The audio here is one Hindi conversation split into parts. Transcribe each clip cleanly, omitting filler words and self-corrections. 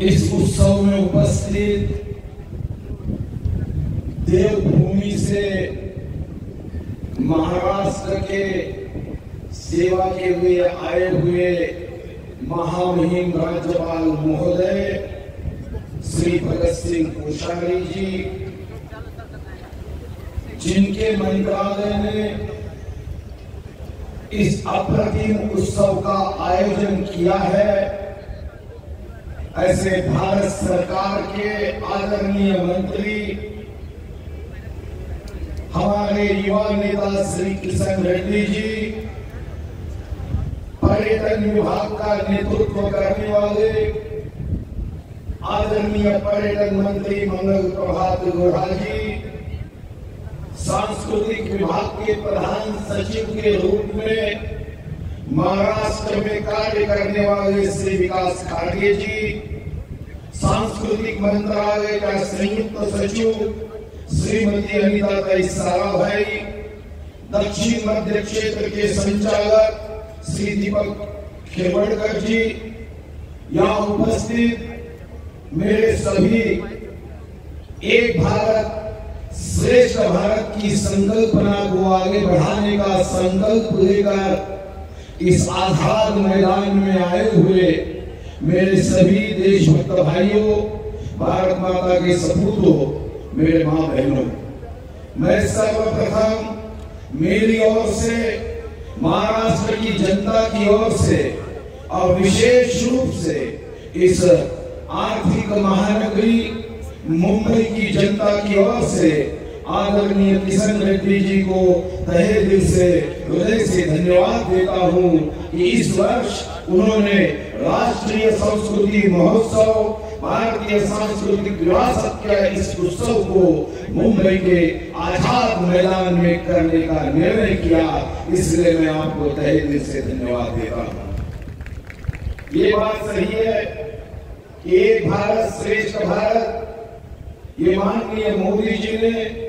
इस उत्सव में उपस्थित देवभूमि से महाराष्ट्र के सेवा के लिए आए हुए महामहिम राज्यपाल महोदय श्री भगत सिंह कोश्यारी जी, जिनके मंत्रालय ने इस अप्रतिम उत्सव का आयोजन किया है, ऐसे भारत सरकार के आदरणीय मंत्री हमारे युवा नेता श्री किशन रेड्डी जी, पर्यटन विभाग का नेतृत्व करने वाले आदरणीय पर्यटन मंत्री मंगल प्रभात लोढ़ा जी, सांस्कृतिक विभाग के प्रधान सचिव के रूप में महाराष्ट्र में कार्य करने वाले श्री विकास खाड़गे जी, सांस्कृतिक मंत्रालय का संयुक्त सचिव श्रीमती अनिता साराभाई, दक्षिण मध्य क्षेत्र के संचालक श्री दीपक खेवड़कर जी, यहाँ उपस्थित मेरे सभी एक भारत श्रेष्ठ भारत की संकल्पना को आगे बढ़ाने का संकल्प लेकर इस आजाद मैदान में आए हुए मेरे सभी देशभक्त भाइयों, भारत माता के सपूतों, मेरे मां बहनों, मैं सर्वप्रथम मेरी ओर से, महाराष्ट्र की जनता की ओर से और विशेष रूप से इस आर्थिक महानगरी मुंबई की जनता की ओर से आदरणीय किशन रेड्डी जी को तहे दिल से, हृदय से धन्यवाद देता हूं कि इस वर्ष उन्होंने राष्ट्रीय संस्कृति महोत्सव, भारतीय सांस्कृतिक विरासत के इस उत्सव को मुंबई के आजाद मैदान में करने का निर्णय किया, इसलिए मैं आपको तहे दिल से धन्यवाद देता हूं। ये बात सही है कि एक भारत श्रेष्ठ भारत, ये माननीय मोदी जी ने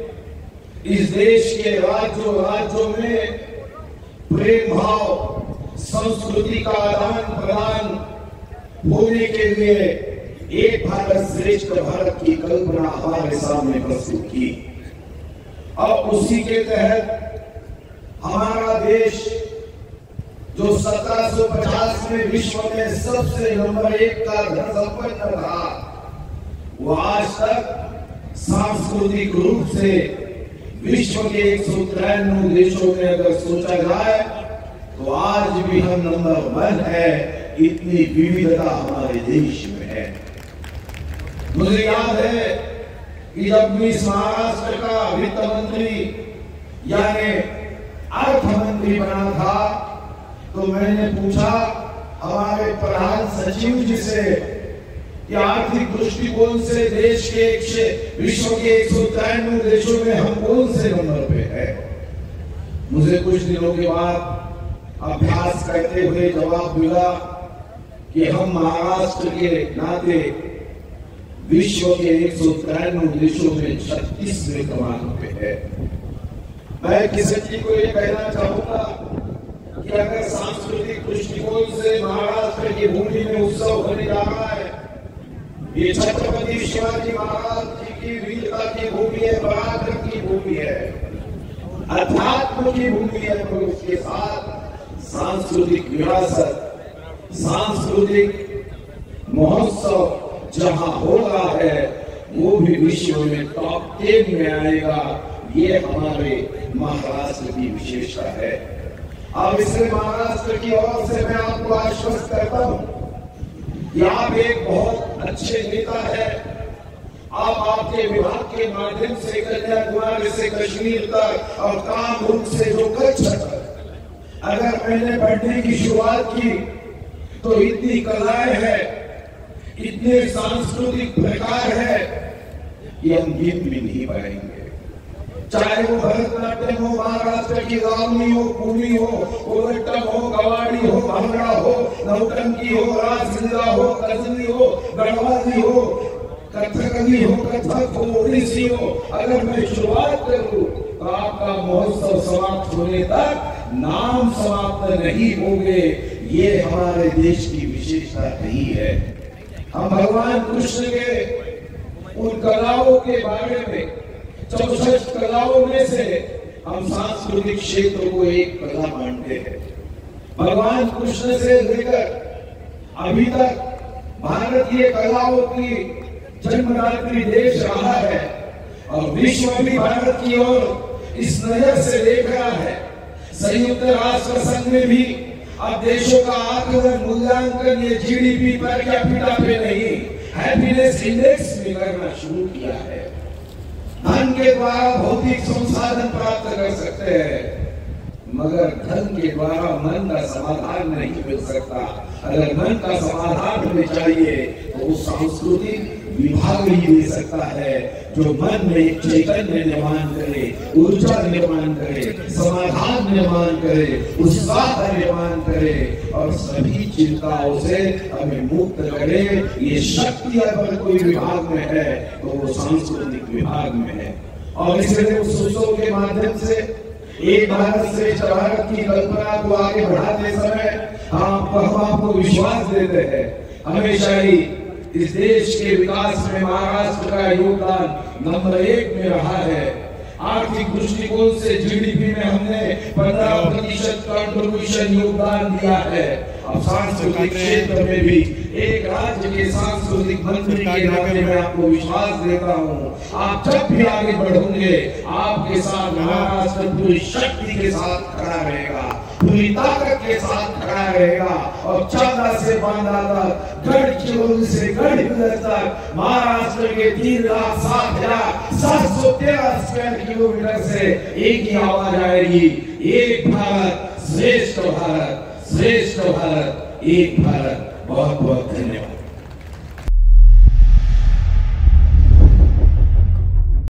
इस देश के राज्यों में प्रेम भाव, संस्कृति का आदान प्रदान होने के लिए एक भारत श्रेष्ठ भारत की कल्पना हमारे सामने प्रस्तुत की और उसी के तहत हमारा देश जो 1750 में विश्व में सबसे नंबर 1 का धन संपन्न रहा, वो आज तक सांस्कृतिक रूप से विश्व के 193 देशों में अगर सोचा जाए तो आज भी हम नंबर 1 है। इतनी विविधता हमारे देश में है। मुझे याद है कि जब मैं इस महाराष्ट्र का वित्त मंत्री यानी अर्थ मंत्री बना था तो मैंने पूछा हमारे प्रधान सचिव जी से कि आर्थिक दृष्टिकोण से देश के विश्व के 193 देशों में हम कौन से नंबर पे है। मुझे कुछ दिनों के बाद अभ्यास करते हुए जवाब मिला कि हम महाराष्ट्र के नाते विश्व के 193 देशों में 36वें क्रमांक पे है। मैं किसी जी को ये कहना चाहूंगा कि अगर सांस्कृतिक दृष्टिकोण से महाराष्ट्र की भूमि में उत्सव होने जा रहा है, ये छत्रपति शिवाजी महाराज जी की वीरता की भूमि है, पराक्रम की भूमि है, अध्यात्म की भूमि है, तो उसके साथ सांस्कृतिक विरासत, सांस्कृतिक महोत्सव जहां हो रहा है वो भी विश्व में टॉप 10 में आएगा। ये हमारे महाराष्ट्र की विशेषता है। अब इसलिए महाराष्ट्र की ओर से मैं आपको आश्वस्त करता हूं कि आप एक बहुत अच्छे नेता है। आप आपके विभाग के माध्यम से कन्याकुमारी से कश्मीर तक और कामरूप से जो कच्छ तक अगर मैंने पढ़ने की शुरुआत की तो इतनी कलाएं हैं, इतने सांस्कृतिक प्रकार है कि हम गिन भी नहीं पाएंगे। चाहे वो भरतनाट्यम हो, महाराष्ट्र की लावनी हो, कुमी हो, कोलट्टम हो, कवाड़ी हो, भांगड़ा हो, नौटंकी हो, रासलीला हो, कजरी हो, गढ़वाली हो, कथकली हो, कथक हो, ओडिसी हो, अगर मैं शुरुआत करूं तो आपका महोत्सव समाप्त होने तक नाम समाप्त नहीं होंगे। ये हमारे देश की विशेषता नहीं है। हम भगवान कृष्ण के उन कलाओं के बारे में 64 कलाओं में से हम सांस्कृतिक क्षेत्र को एक कला मानते हैं। भगवान कृष्ण से लेकर अभी तक भारतीय कलाओं की जन्मदात्री देश रहा है और विश्व भी भारत की ओर इस नजर से देख रहा है। संयुक्त राष्ट्र संघ में भी अब देशों का आकलन मूल्यांकन ये जीडीपी पर कैपिटा पे नहीं, हैप्पीनेस इंडेक्स में करना शुरू किया है। धन के द्वारा भौतिक संसाधन प्राप्त कर सकते हैं, मगर धन के द्वारा मन का समाधान नहीं मिल सकता। अगर मन का समाधान हमें चाहिए तो वो सांस्कृतिक विभाग ही दे सकता है, जो मन में चैतन्य निर्माण करे, ऊर्जा निर्माण करे, समाधान निर्माण करे, उत्साह निर्माण करे और सभी चिंताओं से हमें मुक्त करे। ये शक्ति अगर कोई विभाग में है तो वो सांस्कृतिक विभाग में है। और इसलिए उस उत्सव के माध्यम से एक भारत श्रेष्ठ भारत की कल्पना को आगे बढ़ाते समय हम आपको विश्वास देते हैं, हमेशा ही इस देश के विकास में महाराष्ट्र का योगदान नंबर 1 में रहा है। आर्थिक दृष्टिकोण से जीडीपी में हमने 15% कंट्रीब्यूशन योगदान दिया है। अब सांस्कृतिक क्षेत्र में भी एक राज्य के सांस्कृतिक मंत्री के नाते मैं आपको विश्वास देता हूँ, आप जब भी आगे बढ़ोगे आपके साथ महाराष्ट्र पूरी शक्ति के साथ खड़ा रहेगा, पूरी ताकत के साथ खड़ा रहेगा और चांदा से बांदा तक, गढ़चिरोली से गढ़चिरोली तक महाराष्ट्र के 3,07,713 स्क्वायर किलोमीटर से एक ही आवाज आएगी, एक भारत श्रेष्ठ भारत, श्रेष्ठ भारत, एक भारत। बहुत बहुत धन्यवाद।